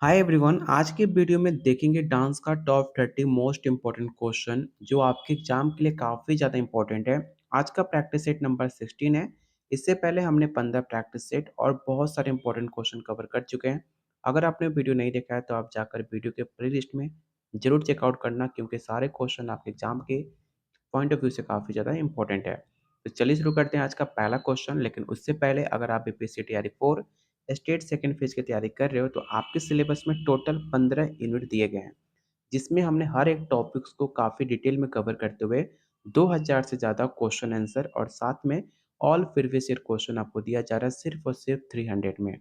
Hi everyone. आज के video में देखेंगे डांस का टॉप 30 मोस्ट इम्पोर्टेंट क्वेश्चन जो आपके एग्जाम के लिए काफ़ी ज़्यादा इम्पोर्टेंट है। आज का प्रैक्टिस सेट नंबर 16 है। इससे पहले हमने 15 प्रैक्टिस सेट और बहुत सारे इंपॉर्टेंट क्वेश्चन कवर कर चुके हैं। अगर आपने वीडियो नहीं देखा है तो आप जाकर वीडियो के प्ले लिस्ट में जरूर चेकआउट करना, क्योंकि सारे क्वेश्चन आपके एग्जाम के पॉइंट ऑफ व्यू से काफ़ी ज़्यादा इंपॉर्टेंट है। तो चलिए शुरू करते हैं आज का पहला क्वेश्चन। लेकिन उससे पहले अगर आप BPSC TRE 4 state second phase की तैयारी कर रहे हो तो आपके सिलेबस में टोटल 15 यूनिट दिए गए हैं, जिसमें हमने हर एक टॉपिक्स को काफ़ी डिटेल में कवर करते हुए 2000 से ज़्यादा क्वेश्चन आंसर और साथ में ऑल प्रीवियस ईयर क्वेश्चन आपको दिया जा रहा है सिर्फ और सिर्फ 300 में।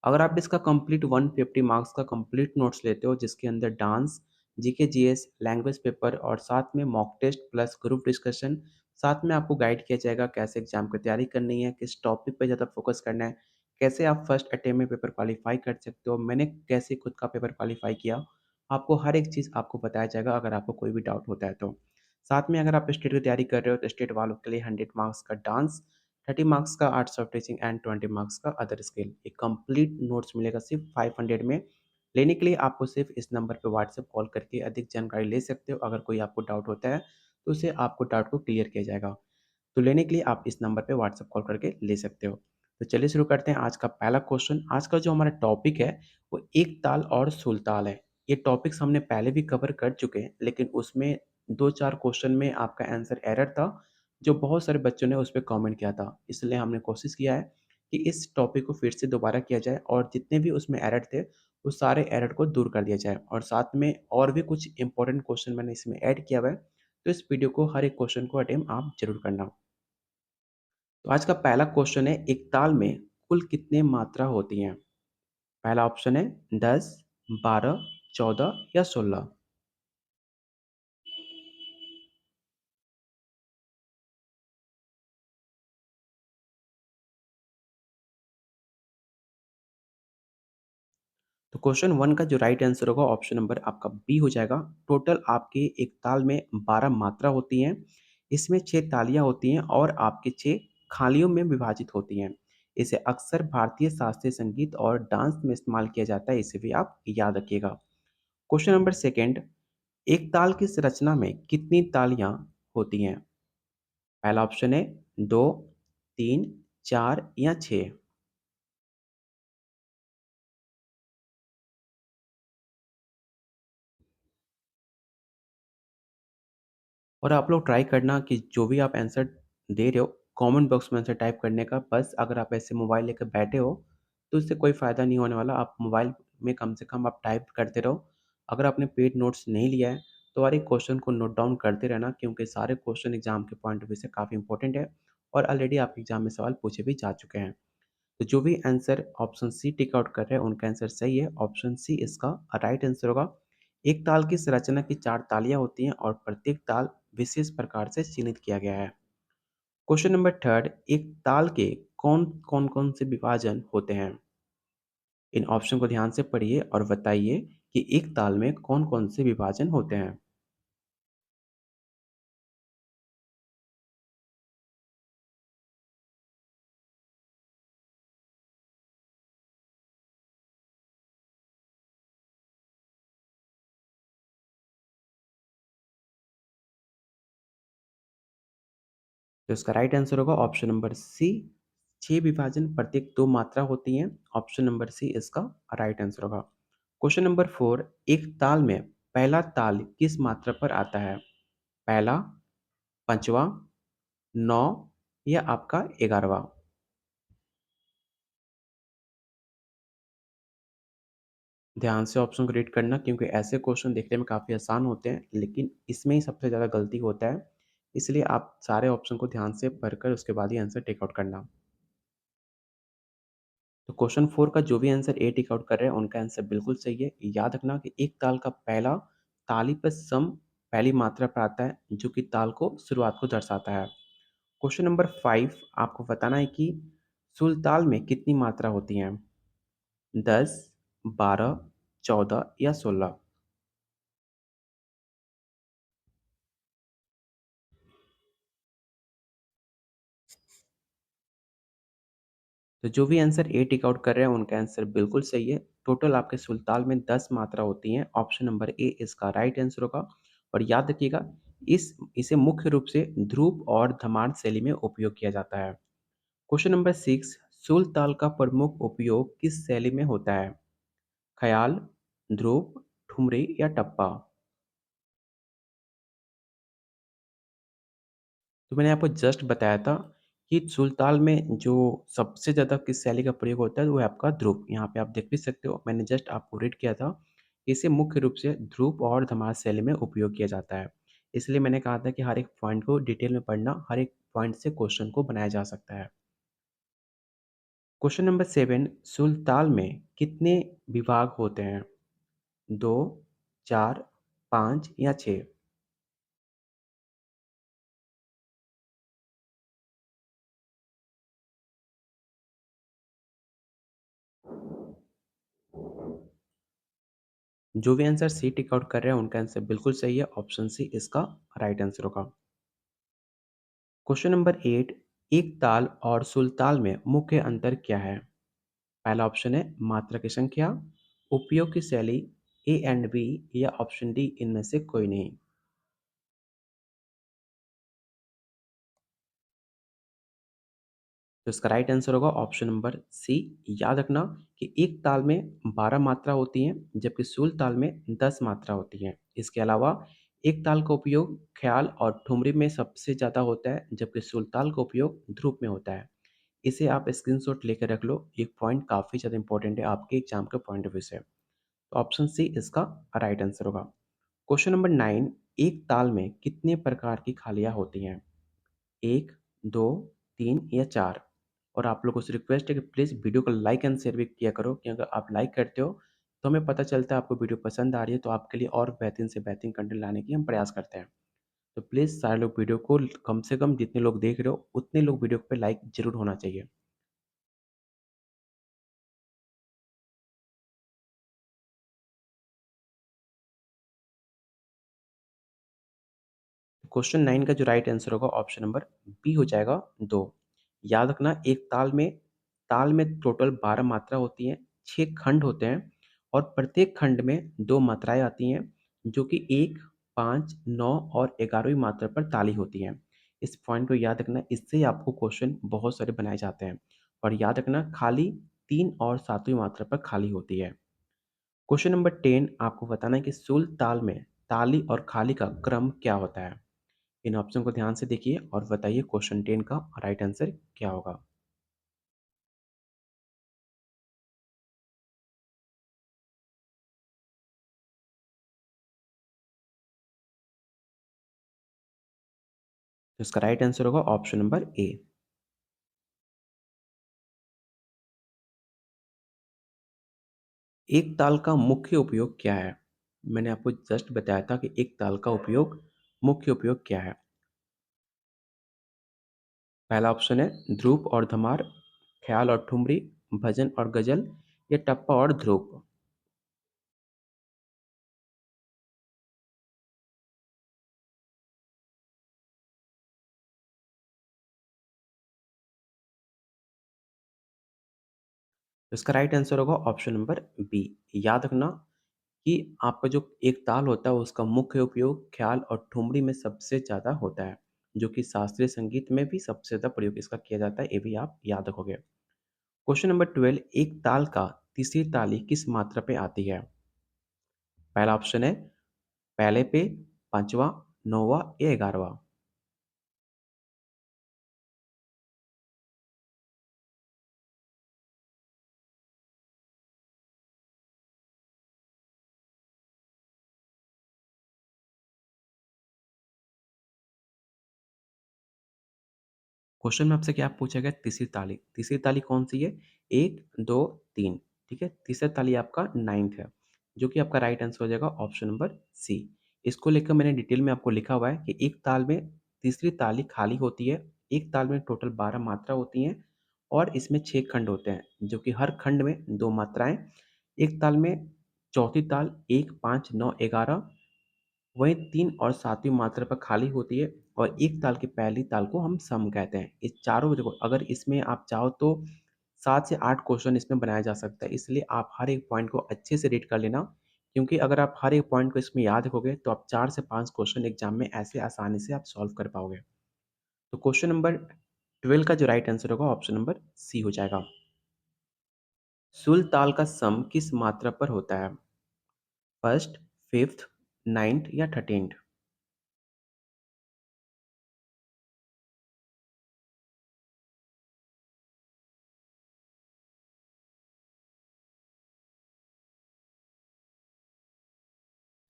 अगर आप इसका कंप्लीट 150 मार्क्स का कंप्लीट नोट्स लेते हो, जिसके अंदर dance, GK, GS, language paper और साथ में mock test plus group discussion, साथ में आपको गाइड किया जाएगा कैसे एग्जाम की तैयारी करनी है, किस टॉपिक पे ज़्यादा फोकस करना है, कैसे आप फर्स्ट अटेम्प्ट में पेपर क्वालिफाई कर सकते हो, मैंने कैसे खुद का पेपर क्वालिफाई किया, आपको हर एक चीज़ आपको बताया जाएगा अगर आपको कोई भी डाउट होता है तो। साथ में अगर आप स्टेट की तैयारी कर रहे हो तो स्टेट वालों के लिए 100 मार्क्स का डांस, 30 मार्क्स का arts of teaching and 20 marks का अदर स्किल। एक कंप्लीट नोट्स मिलेगा सिर्फ 500 में। लेने के लिए आपको सिर्फ इस नंबर पे व्हाट्सएप कॉल करके अधिक जानकारी ले सकते हो। अगर कोई आपको डाउट होता है तो उसे आपको डाउट को क्लियर किया जाएगा। तो लेने के लिए आप इस नंबर पे व्हाट्सएप कॉल करके ले सकते हो। तो चलिए शुरू करते हैं आज का पहला क्वेश्चन। आज का जो हमारा टॉपिक है वो एक ताल और सुलताल है। ये टॉपिक्स हमने पहले भी कवर कर चुके हैं, लेकिन उसमें 2-4 क्वेश्चन में आपका आंसर एरर था, जो बहुत सारे बच्चों ने उस पे कमेंट किया था। इसलिए हमने कोशिश किया है कि इस टॉपिक को फिर से दोबारा किया जाए और जितने भी उसमें एरर थे, वो सारे एरर को दूर कर दिया जाए और साथ में और भी कुछ इंपॉर्टेंट क्वेश्चन मैंने इसमें ऐड किया हुआ है। तो इस वीडियो को हर एक क्वेश्चन को अटेम्प्ट आप ज़रूर करना। तो आज का पहला क्वेश्चन है, एक ताल में कुल कितने मात्रा होती हैं? पहला ऑप्शन है 10, 12, 14 या 16। तो क्वेश्चन 1 का जो राइट आंसर होगा ऑप्शन नंबर आपका बी हो जाएगा। टोटल आपके एक ताल में 12 मात्रा होती हैं। इसमें 6 तालियाँ होती हैं और आपके 6 खालियों में विभाजित होती हैं। इसे अक्सर भारतीय शास्त्रीय संगीत और डांस में इस्तेमाल किया जाता है, इसे भी आप याद रखिएगा। क्वेश्चन नंबर सेकंड, एक ताल की संरचना में कितनी तालियाँ होती हैं? पहला ऑप्शन है 2, 3, 4 या 6। और आप लोग ट्राई करना कि जो भी आप आंसर दे रहे हो, कमेंट बॉक्स में आंसर टाइप करने का। बस अगर आप ऐसे मोबाइल लेकर बैठे हो, तो इससे कोई फ़ायदा नहीं होने वाला। आप मोबाइल में कम से कम आप टाइप करते रहो। अगर आपने पेड नोट्स नहीं लिया है, तो हर एक क्वेश्चन को नोट डाउन करते रहना, क्योंकि सारे क्वेश्चन एग्ज़ाम के पॉइंट ऑफ व्यू से काफ़ी इंपॉर्टेंट है और ऑलरेडी आपके एग्ज़ाम में सवाल पूछे भी जा चुके हैं। तो जो भी answer option C tick out कर रहे हैं, उनका आंसर सही है। ऑप्शन सी इसका राइट आंसर होगा। एक ताल की संरचना की 4 तालियाँ होती हैं और प्रत्येक ताल विशेष प्रकार से चिह्नित किया गया है। क्वेश्चन नंबर थर्ड, एक ताल के कौन-कौन से विभाजन होते हैं? इन ऑप्शन को ध्यान से पढ़िए और बताइए कि एक ताल में कौन-कौन से विभाजन होते हैं। तो इसका राइट आंसर होगा ऑप्शन नंबर सी, 6 विभाजन प्रत्येक 2 मात्रा होती हैं। ऑप्शन नंबर सी इसका राइट आंसर होगा। क्वेश्चन नंबर 4, एक ताल में पहला ताल किस मात्रा पर आता है? पहला, 5वां, 9 या आपका 11वां? ध्यान से ऑप्शन को रीड करना, क्योंकि ऐसे क्वेश्चन देखने में काफ़ी आसान होते हैं, लेकिन इसमें ही सबसे ज़्यादा गलती होता है। इसलिए आप सारे ऑप्शन को ध्यान से पढ़कर उसके बाद ही आंसर टेक आउट करना। तो क्वेश्चन 4 का जो भी आंसर ए टिक आउट कर रहे हैं, उनका आंसर बिल्कुल सही है। याद रखना कि एक ताल का पहला ताली पर सम पहली मात्रा पर आता है, जो कि ताल को शुरुआत को दर्शाता है। क्वेश्चन नंबर 5, आपको बताना है कि सुरताल में कितनी मात्रा होती हैं? 10, 12, 14 या 16? तो जो भी आंसर ए टिक आउट कर रहे हैं उनका आंसर बिल्कुल सही है। टोटल आपके सुलताल में 10 मात्रा होती हैं। ऑप्शन नंबर ए इसका राइट आंसर होगा। और याद रखिएगा इसे मुख्य रूप से ध्रुव और धमार शैली में उपयोग किया जाता है। क्वेश्चन नंबर 6, सुलताल का प्रमुख उपयोग किस शैली में होता है? ख्याल, ध्रुव, ठुमरी या टप्पा? तो मैंने आपको जस्ट बताया था कि सुलताल में जो सबसे ज़्यादा किस शैली का प्रयोग होता है वो है आपका ध्रुव। यहाँ पे आप देख भी सकते हो, मैंने जस्ट आपको रीड किया था। इसे मुख्य रूप से ध्रुव और धमार शैली में उपयोग किया जाता है। इसलिए मैंने कहा था कि हर एक पॉइंट को डिटेल में पढ़ना, हर एक पॉइंट से क्वेश्चन को बनाया जा सकता है। क्वेश्चन नंबर 7, सुलताल में कितने विभाग होते हैं? 2, 4, 5 या 6? जो भी आंसर सी टिक आउट कर रहे हैं उनका आंसर बिल्कुल सही है। ऑप्शन सी इसका राइट आंसर होगा। क्वेश्चन नंबर 8, एक ताल और सुलताल में मुख्य अंतर क्या है? पहला ऑप्शन है मात्रा की संख्या, उपयोग की शैली, ए एंड बी या ऑप्शन डी इनमें से कोई नहीं। तो इसका राइट आंसर होगा ऑप्शन नंबर सी। याद रखना कि एक ताल में 12 मात्रा होती हैं जबकि सुल ताल में 10 मात्रा होती हैं। इसके अलावा एक ताल का उपयोग ख्याल और ठुमरी में सबसे ज़्यादा होता है जबकि सुल ताल का उपयोग ध्रुव में होता है। इसे आप स्क्रीनशॉट लेकर रख लो, ये पॉइंट काफ़ी ज़्यादा इंपॉर्टेंट है आपके एग्जाम के पॉइंट ऑफ व्यू से। तो ऑप्शन सी इसका राइट आंसर होगा। क्वेश्चन नंबर 9, एक ताल में कितने प्रकार की खालियाँ होती हैं? 1, 2, 3 या 4? और आप लोगों से रिक्वेस्ट है कि प्लीज़ वीडियो को लाइक एंड शेयर भी किया करो, कि अगर आप लाइक करते हो तो हमें पता चलता है आपको वीडियो पसंद आ रही है, तो आपके लिए और बेहतरीन से बेहतरीन कंटेंट लाने की हम प्रयास करते हैं। तो प्लीज़ सारे लोग वीडियो को कम से कम जितने लोग देख रहे हो उतने लोग वीडियो पे लाइक ज़रूर होना चाहिए। क्वेश्चन 9 का जो राइट आंसर होगा ऑप्शन नंबर बी हो जाएगा 2। याद रखना एक ताल में टोटल 12 मात्रा होती हैं, 6 खंड होते हैं और प्रत्येक खंड में 2 मात्राएँ आती हैं जो कि 1, 5, 9 और 11वीं मात्रा पर ताली होती हैं। इस पॉइंट को याद रखना, इससे ही आपको क्वेश्चन बहुत सारे बनाए जाते हैं। और याद रखना खाली 3 और 7वीं मात्रा पर खाली होती है। क्वेश्चन नंबर 10 आपको बताना है कि सुर ताल में ताली और खाली का क्रम क्या होता है? इन ऑप्शन को ध्यान से देखिए और बताइए क्वेश्चन 10 का राइट आंसर क्या होगा। तो इसका राइट आंसर होगा ऑप्शन नंबर ए। एक ताल का मुख्य उपयोग क्या है? मैंने आपको जस्ट बताया था कि एक ताल का मुख्य उपयोग क्या है। पहला ऑप्शन है ध्रुव और धमार, ख्याल और ठुमरी, भजन और गजल या टप्पा और ध्रुव। तो इसका राइट आंसर होगा ऑप्शन नंबर बी। याद रखना कि आपका जो एक ताल होता है उसका मुख्य उपयोग ख्याल और ठुमरी में सबसे ज़्यादा होता है, जो कि शास्त्रीय संगीत में भी सबसे ज़्यादा प्रयोग इसका किया जाता है, ये भी आप याद रखोगे। क्वेश्चन नंबर 12, एक ताल का तीसरी ताली किस मात्रा पे आती है? पहला ऑप्शन है पहले पे, पांचवा, नौवा या 11वां। क्वेश्चन में आपसे क्या पूछा गया? तीसरी ताली। तीसरी ताली कौन-सी है? 1, 2, 3, ठीक है? तीसरा ताली आपका नाइन्थ है, जो कि आपका राइट आंसर हो जाएगा ऑप्शन नंबर सी। इसको लेकर मैंने डिटेल में आपको लिखा हुआ है कि एक ताल में तीसरी ताली खाली होती है, एक ताल में टोटल 12 मात्रा होती हैं और इसमें 6 खंड होते हैं, जो कि हर खंड में 2 मात्राएँ। एक ताल में चौथी ताल 1, 5, 9, 11, वहीं 3 और 7वीं मात्रा पर खाली होती है और एक ताल की पहली ताल को हम सम कहते हैं। इस चारों देखो, अगर इसमें आप चाहो तो 7 से 8 क्वेश्चन इसमें बनाया जा सकता है, इसलिए आप हर एक पॉइंट को अच्छे से रीड कर लेना, क्योंकि अगर आप हर एक पॉइंट को इसमें याद रखोगे, तो आप 4 से 5 क्वेश्चन एग्ज़ाम में ऐसे आसानी से आप सॉल्व कर पाओगे। तो क्वेश्चन नंबर 12 का जो राइट आंसर होगा ऑप्शन नंबर सी हो जाएगा। सुर ताल का सम किस मात्रा पर होता है? फर्स्ट, फिफ्थ, नाइन्थ या 13th?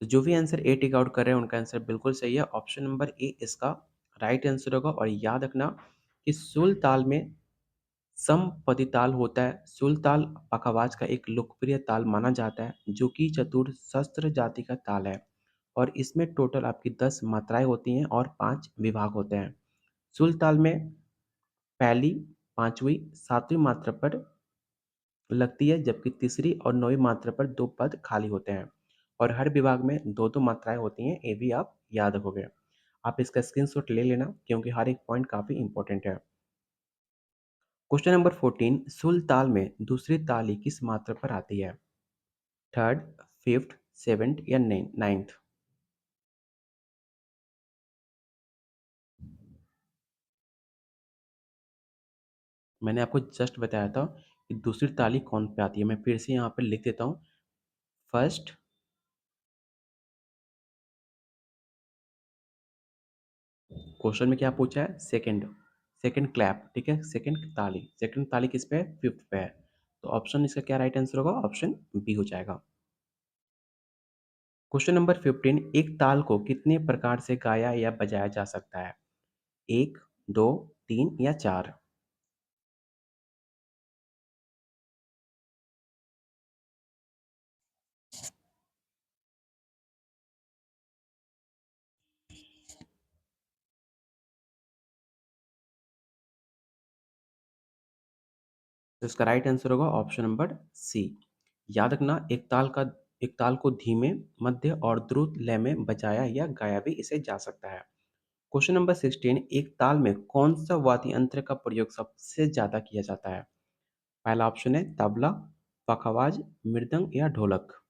तो जो भी आंसर ए टिक आउट कर रहे हैं उनका आंसर बिल्कुल सही है। ऑप्शन नंबर ए इसका राइट आंसर होगा और याद रखना कि सुर ताल में समपदी ताल होता है। सुर ताल पखवाज का एक लोकप्रिय ताल माना जाता है, जो कि चतुर शस्त्र जाति का ताल है और इसमें टोटल आपकी 10 मात्राएँ होती हैं और 5 विभाग होते हैं। सुर ताल में पहली, 5वीं, 7वीं मात्रा पर लगती है, जबकि तीसरी और 9वीं मात्रा पर 2 पद खाली होते हैं और हर विभाग में 2-2 मात्राएँ होती हैं, ये भी आप याद रखोगे। आप इसका स्क्रीनशॉट ले लेना, क्योंकि हर एक पॉइंट काफ़ी इम्पोर्टेंट है। क्वेश्चन नंबर 14, सुर ताल में दूसरी ताली किस मात्रा पर आती है? थर्ड, फिफ्थ, सेवेंथ या नाइन्थ? मैंने आपको जस्ट बताया था कि दूसरी ताली कौन पे आती है। मैं फिर से यहाँ पे लिख देता हूँ। फर्स्ट, क्वेश्चन में क्या पूछा है? सेकंड, सेकंड क्लैप, ठीक है? सेकंड ताली किस पे है? फिफ्थ पे है। तो ऑप्शन इसका क्या राइट आंसर होगा? ऑप्शन बी हो जाएगा। क्वेश्चन नंबर 15, एक ताल को कितने प्रकार से गाया या बजाया जा सकता है? 1, 2, 3 या 4? तो इसका राइट आंसर होगा ऑप्शन नंबर सी। याद रखना, एक ताल को धीमे, मध्य और द्रुत लय में बजाया या गाया भी इसे जा सकता है। क्वेश्चन नंबर 16, एक ताल में कौन सा वाद्य यंत्र का प्रयोग सबसे ज्यादा किया जाता है? पहला ऑप्शन है तबला, पखवाज, मृदंग या ढोलक।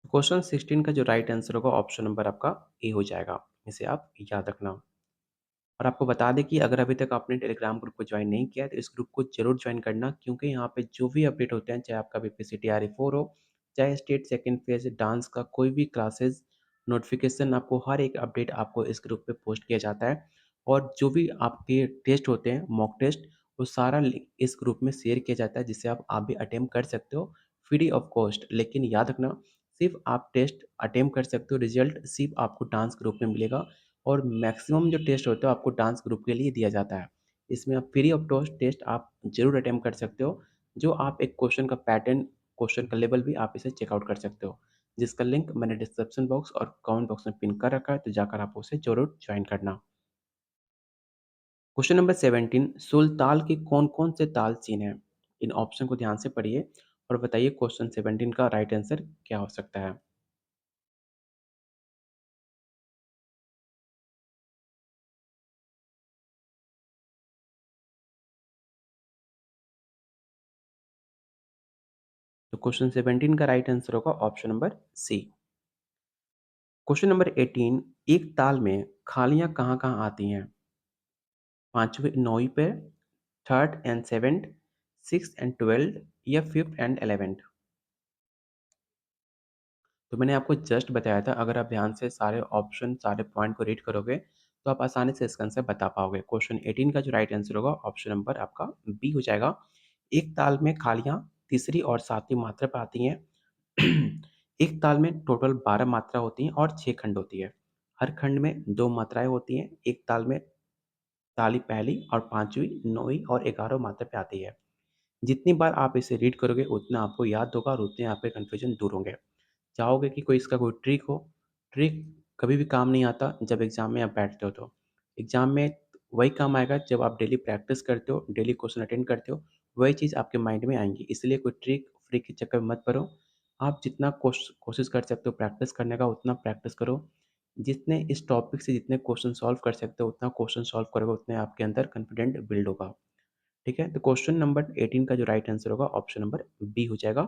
क्वेश्चन 16 का जो राइट आंसर होगा ऑप्शन नंबर आपका ए हो जाएगा। इसे आप याद रखना। और आपको बता दें कि अगर अभी तक आपने टेलीग्राम ग्रुप को ज्वाइन नहीं किया है, तो इस ग्रुप को ज़रूर ज्वाइन करना, क्योंकि यहाँ पे जो भी अपडेट होते हैं, चाहे आपका बीपीएससी टीआरई 4 हो, चाहे स्टेट सेकंड फेज़ डांस का कोई भी क्लासेस नोटिफ़िकेशन, आपको हर एक अपडेट आपको इस ग्रुप पे पोस्ट किया जाता है। और जो भी आपके टेस्ट होते हैं, मॉक टेस्ट, वो सारा लिंक इस ग्रुप में शेयर किया जाता है, जिससे आप भी अटेम्प्ट कर सकते हो फ्री ऑफ कॉस्ट। लेकिन याद रखना, सिर्फ़ आप टेस्ट अटेम्प्ट कर सकते हो, रिज़ल्ट सिर्फ़ आपको डांस ग्रुप में मिलेगा। और मैक्सिमम जो टेस्ट होता है आपको डांस ग्रुप के लिए दिया जाता है। इसमें आप फ्री ऑफ कॉस्ट टेस्ट आप ज़रूर अटेम्प्ट कर सकते हो, जो आप एक क्वेश्चन का पैटर्न, क्वेश्चन का लेवल भी आप इसे चेकआउट कर सकते हो, जिसका लिंक मैंने डिस्क्रिप्शन बॉक्स और कमेंट बॉक्स में पिन कर रखा है, तो जाकर आप उसे ज़रूर जॉइन करना। क्वेश्चन नंबर 17, सुलताल के कौन-कौन से ताल चिन्ह हैं? इन ऑप्शन को ध्यान से पढ़िए और बताइए क्वेश्चन 17 का राइट आंसर क्या हो सकता है? तो क्वेश्चन 17 का राइट आंसर होगा option number C. Question number 18, एक ताल में खालियाँ कहाँ-कहाँ आती हैं? 5वीं 9वीं पे, 3rd and 7th, 6th and 12th या 5th एंड 11th? तो मैंने आपको जस्ट बताया था, अगर आप ध्यान से सारे ऑप्शन, सारे पॉइंट को रीड करोगे, तो आप आसानी से इसका आंसर बता पाओगे। क्वेश्चन 18 का जो राइट आंसर होगा ऑप्शन नंबर आपका बी हो जाएगा। एक ताल में खालियाँ तीसरी और 7वीं मात्रा पे आती हैं। एक ताल में टोटल 12 मात्रा होती हैं और 6 खंड होती है। हर खंड में 2 मात्राएँ होती हैं। एक ताल में ताली पहली और 5वीं, 9वीं और 11वीं मात्रा पे आती है। जितनी बार आप इसे रीड करोगे, उतना आपको याद होगा और उतने आपके कन्फ्यूजन दूर होंगे। चाहोगे कि कोई इसका कोई ट्रिक हो? ट्रिक कभी भी काम नहीं आता जब एग्ज़ाम में आप बैठते हो तो। एग्ज़ाम में वही काम आएगा जब आप डेली प्रैक्टिस करते हो, डेली क्वेश्चन अटेंड करते हो, वही चीज़ आपके माइंड में आएँगी। इसलिए कोई ट्रिक, फ्रिक के चक्कर में मत पड़ो। आप जितना कोशिश कर सकते हो प्रैक्टिस करने का उतना प्रैक्टिस करो। जितने इस टॉपिक से जितने क्वेश्चन सॉल्व कर सकते हो उतना क्वेश्चन सॉल्व करोगे उतने आपके अंदर कॉन्फिडेंट बिल्ड होगा। ठीक है? तो क्वेश्चन नंबर 18 का जो राइट आंसर होगा ऑप्शन नंबर बी हो जाएगा।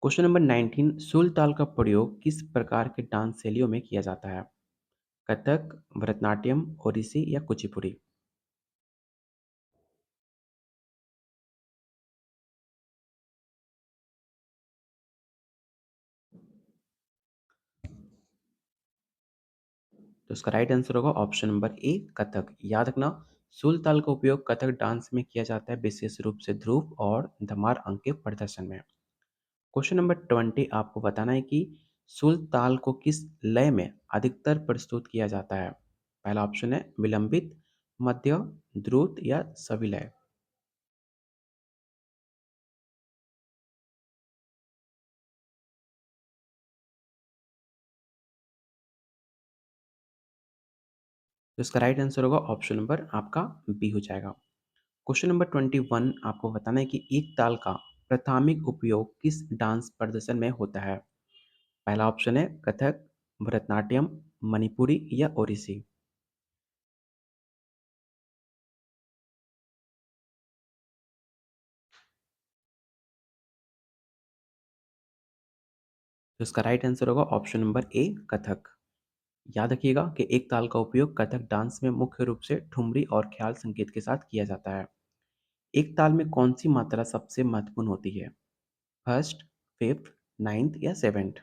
क्वेश्चन नंबर 19 सुर ताल का प्रयोग किस प्रकार के डांस शैलियों में किया जाता है? कथक, भरतनाट्यम, ओडिसी या कुचिपुड़ी? तो इसका राइट आंसर होगा ऑप्शन नंबर ए कथक। याद रखना सुर ताल का उपयोग कथक डांस में किया जाता है विशेष रूप से ध्रुव और धमार अंग के प्रदर्शन में। क्वेश्चन नंबर 20 आपको बताना है कि सुर ताल को किस लय में अधिकतर प्रस्तुत किया जाता है? पहला ऑप्शन है विलंबित, मध्य, द्रुत या सविलय। तो इसका राइट आंसर होगा ऑप्शन नंबर आपका बी हो जाएगा। क्वेश्चन नंबर 21 आपको बताना है कि एक ताल का प्राथमिक उपयोग किस डांस प्रदर्शन में होता है? पहला ऑप्शन है कथक, भरतनाट्यम, मणिपुरी या ओडिसी। तो इसका राइट आंसर होगा ऑप्शन नंबर ए कथक। याद रखिएगा कि एक ताल का उपयोग कथक डांस में मुख्य रूप से ठुमरी और ख्याल संगीत के साथ किया जाता है। एक ताल में कौन सी मात्रा सबसे महत्वपूर्ण होती है? फर्स्ट, फिफ्थ, नाइन्थ या सेवेंथ?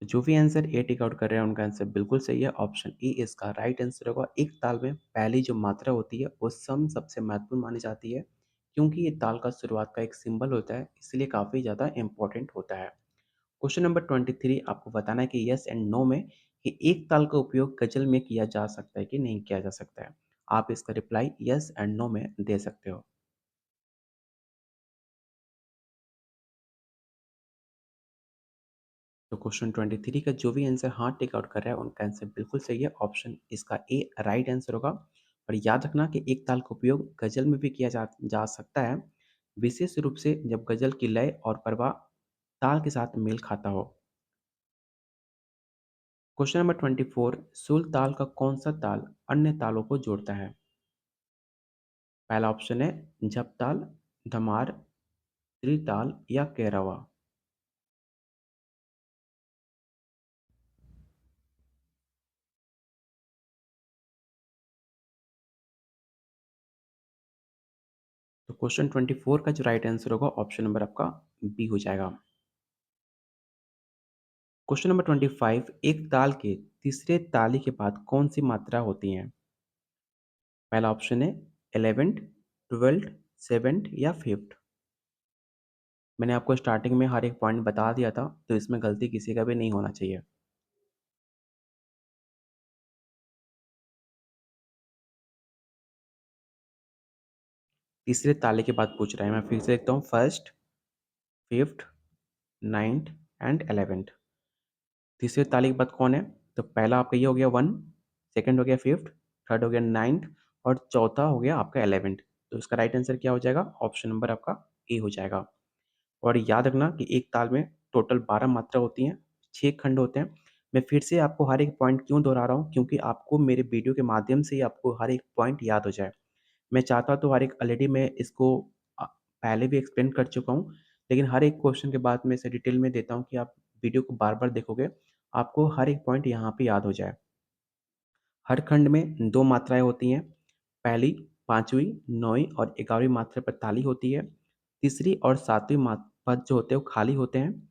जो भी आंसर ए टिक आउट कर रहे हैं उनका आंसर बिल्कुल सही है। ऑप्शन ई इसका राइट आंसर होगा। एक ताल में पहली जो मात्रा होती है वो सम सबसे महत्वपूर्ण मानी जाती है क्योंकि ये ताल का शुरुआत का एक सिंबल होता है इसलिए काफ़ी ज़्यादा इंपॉर्टेंट होता है। क्वेश्चन नंबर 23 आपको बताना है कि यस एंड नो में कि एक ताल का उपयोग गजल में किया जा सकता है कि नहीं किया जा सकता है। आप इसका रिप्लाई यस एंड नो में दे सकते हो। तो क्वेश्चन 23 का जो भी आंसर हाँ टिक आउट कर रहा है उनका आंसर बिल्कुल सही है। ऑप्शन इसका ए राइट आंसर होगा। और याद रखना कि एक ताल का उपयोग गजल में भी किया जा सकता है विशेष रूप से जब गजल की लय और प्रवाह ताल के साथ मेल खाता हो। क्वेश्चन नंबर 24 सुर ताल का कौन सा ताल अन्य तालों को जोड़ता है? पहला ऑप्शन है झपताल, धमार, त्रिताल या कैरावा। तो क्वेश्चन 24 का जो राइट आंसर होगा ऑप्शन नंबर आपका बी हो जाएगा। क्वेश्चन नंबर 25 एक ताल के तीसरे ताली के बाद कौन सी मात्रा होती है? पहला ऑप्शन है 11th, 12th, 7th या 5th। मैंने आपको स्टार्टिंग में हर एक पॉइंट बता दिया था तो इसमें गलती किसी का भी नहीं होना चाहिए। तीसरे ताले के बाद पूछ रहा है, मैं फिर से लिखता हूँ first, fifth, ninth and 11th। तीसरे ताले के बाद कौन है? तो पहला आपका ये हो गया 1, सेकंड हो गया 5th, थर्ड हो गया 9th और चौथा हो गया आपका 11th। तो इसका राइट आंसर क्या हो जाएगा? ऑप्शन नंबर आपका ए हो जाएगा। और याद रखना कि एक ताल में टोटल 12 मात्रा होती हैं, 6 खंड होते हैं। मैं फिर से आपको हर एक पॉइंट क्यों दोहरा रहा हूँ? क्योंकि आपको मेरे वीडियो के माध्यम से ही आपको हर एक पॉइंट याद हो जाए। मैं चाहता तो हर एक ऑलरेडी मैं इसको पहले भी एक्सप्लेन कर चुका हूँ, लेकिन हर एक क्वेश्चन के बाद मैं इसे डिटेल में देता हूँ कि आप वीडियो को बार-बार देखोगे, आपको हर एक पॉइंट यहाँ पे याद हो जाए। हर खंड में 2 मात्राएँ होती हैं। पहली 5वीं, 9वीं और 11वीं मात्रा पर ताली होती है। तीसरी और 7वीं पद जो होते हैं वो खाली होते हैं।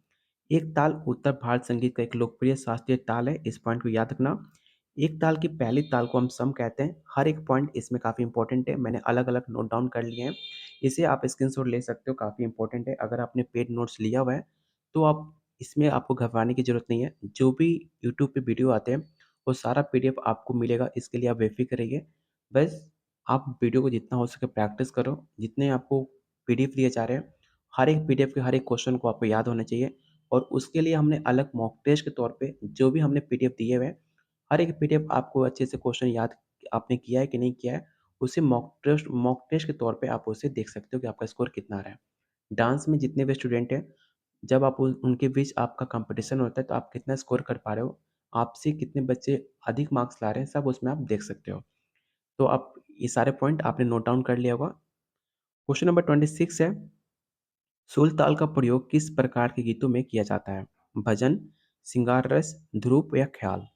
एक ताल उत्तर भारत संगीत का एक लोकप्रिय शास्त्रीय ताल है, इस पॉइंट को याद रखना। एक ताल की पहली ताल को हम सम कहते हैं। हर एक पॉइंट इसमें काफ़ी इंपॉर्टेंट है, मैंने अलग-अलग नोट डाउन कर लिए हैं। इसे आप स्क्रीनशॉट ले सकते हो, काफ़ी इंपॉर्टेंट है। अगर आपने पेड नोट्स लिया हुआ है, तो आप इसमें आपको घबराने की ज़रूरत नहीं है। जो भी यूट्यूब पे वीडियो आते हैं, वो सारा पीडीएफ आपको मिलेगा, इसके लिए आप बेफ़िक्र रहिए। बस आप वीडियो को जितना हो सके प्रैक्टिस करो, जितने आपको पीडीएफ दिए जा रहे हैं, हर एक पीडीएफ के हर एक क्वेश्चन को आपको याद होना चाहिए और उसके लिए हमने अलग मॉक टेस्ट के तौर पे जो भी हमने पीडीएफ दिए हुए हैं, हर एक पीडीएफ आपको अच्छे से क्वेश्चन याद आपने किया है कि नहीं किया है, उसे मॉक टेस्ट के तौर पे आप उसे देख सकते हो कि आपका स्कोर कितना आ रहा है। डांस में जितने भी स्टूडेंट हैं, जब आप उनके बीच आपका कंपटीशन होता है तो आप कितना स्कोर कर पा रहे हो, आपसे कितने बच्चे अधिक मार्क्स ला रहे हैं, सब उसमें आप देख सकते हो। तो आप ये सारे पॉइंट आपने नोट डाउन कर लिया होगा। क्वेश्चन नंबर 26 है, सुर ताल का प्रयोग किस प्रकार के गीतों में किया जाता है? भजन, श्रृंगार रस, ध्रुव या ख्याल?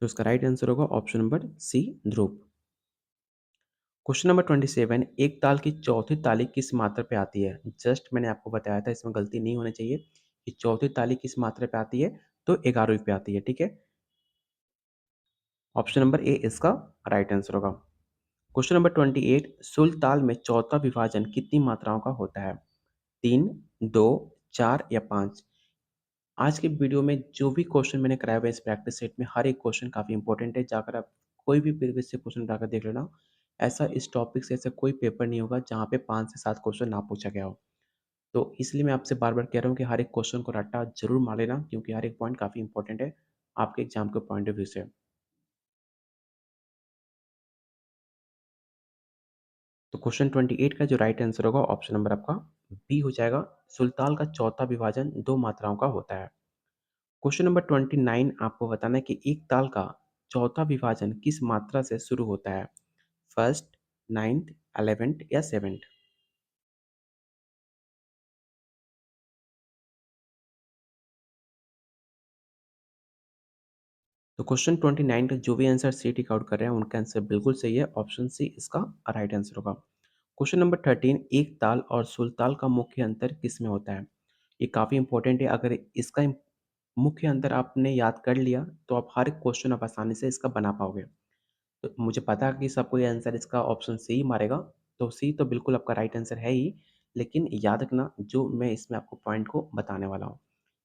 तो इसका राइट आंसर होगा ऑप्शन नंबर सी, ध्रुव। क्वेश्चन नंबर 27, एक ताल की चौथी ताली किस मात्रा पे आती है? जस्ट मैंने आपको बताया था, इसमें गलती नहीं होनी चाहिए कि चौथी ताली किस मात्रा पे आती है, तो 11वीं पे आती है, ठीक है। ऑप्शन नंबर ए इसका राइट आंसर होगा। क्वेश्चन नंबर 28, सुर ताल में चौथा विभाजन कितनी मात्राओं का होता है? 3, 2, 4 या 5? आज के वीडियो में जो भी क्वेश्चन मैंने कराया हुआ है इस प्रैक्टिस सेट में, हर एक क्वेश्चन काफ़ी इंपॉर्टेंट है, जाकर आप कोई भी प्रीवियस से क्वेश्चन उठाकर देख लेना। ऐसा इस टॉपिक से ऐसा कोई पेपर नहीं होगा जहाँ पे 5 से 7 क्वेश्चन ना पूछा गया हो। तो इसलिए मैं आपसे बार-बार कह रहा हूँ कि हर एक क्वेश्चन को रट्टा ज़रूर मार लेना, क्योंकि हर एक पॉइंट काफ़ी इंपॉर्टेंट है आपके एग्जाम के पॉइंट ऑफ व्यू से। तो क्वेश्चन 28 का जो राइट आंसर होगा ऑप्शन नंबर आपका बी हो जाएगा। सुल्तान का चौथा विभाजन 2 मात्राओं का होता है। क्वेश्चन नंबर 29 आपको बताना है कि एक ताल का चौथा विभाजन किस मात्रा से शुरू होता है? फर्स्ट, नाइन्थ, 11th या 7th? तो क्वेश्चन 29 का जो भी आंसर सी टिक आउट कर रहे हैं उनका आंसर बिल्कुल सही है, ऑप्शन सी इसका राइट आंसर होगा। क्वेश्चन नंबर 13, एक ताल और सुर ताल का मुख्य अंतर किसमें होता है? ये काफ़ी इंपॉर्टेंट है, अगर इसका मुख्य अंतर आपने याद कर लिया तो आप हर क्वेश्चन आप आसानी से इसका बना पाओगे। तो मुझे पता है कि सबको ये आंसर इसका ऑप्शन सी ही मारेगा, तो सी तो बिल्कुल आपका राइट आंसर है ही, लेकिन याद रखना जो मैं इसमें आपको पॉइंट को बताने वाला हूँ,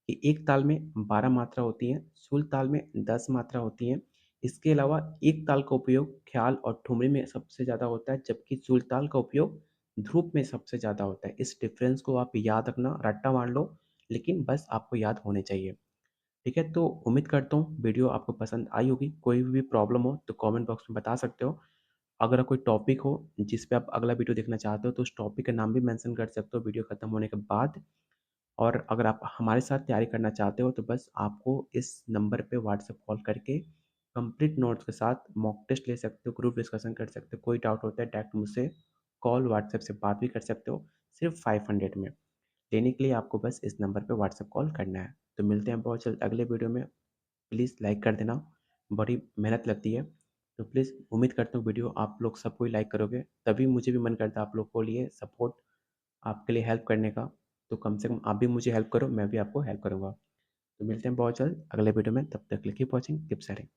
कि एक ताल में 12 मात्रा होती है, सुर ताल में 10 मात्रा होती है। इसके अलावा एक ताल का उपयोग ख्याल और ठुमरी में सबसे ज़्यादा होता है, जबकि सुर ताल का उपयोग ध्रुव में सबसे ज़्यादा होता है। इस डिफरेंस को आप याद रखना, रट्टा मार लो, लेकिन बस आपको याद होने चाहिए। ठीक है, तो उम्मीद करता हूँ वीडियो आपको पसंद आई होगी। कोई भी प्रॉब्लम हो तो कमेंट बॉक्स में बता सकते हो। अगर कोई टॉपिक हो जिस पे आप अगला वीडियो देखना चाहते हो तो उस टॉपिक का नाम भी मेंशन कर सकते हो वीडियो खत्म होने के बाद। और अगर आप हमारे साथ तैयारी करना चाहते हो तो बस आपको इस नंबर पे व्हाट्सएप कॉल करके कंप्लीट नोट्स के साथ मॉक टेस्ट ले सकते हो, ग्रुप डिस्कशन कर सकते हो। कोई डाउट होता है डायरेक्ट मुझसे कॉल व्हाट्सएप से बात भी कर सकते हो, सिर्फ 500 में। लेने के लिए आपको बस इस नंबर पे व्हाट्सएप कॉल करना है। तो मिलते हैं बहुत जल्द अगले वीडियो में। प्लीज़ लाइक कर देना, बड़ी मेहनत लगती है। तो प्लीज़ उम्मीद करता हूँ वीडियो आप लोग सब कोई लाइक करोगे, तभी मुझे भी मन करता है आप लोग को लिए सपोर्ट आपके लिए हेल्प करने का। तो कम से कम आप भी मुझे हेल्प करो, मैं भी आपको हेल्प करूँगा। तो मिलते हैं बहुत जल्द अगले वीडियो में, तब तक के लिए कीप वॉचिंग, कीप शेयरिंग।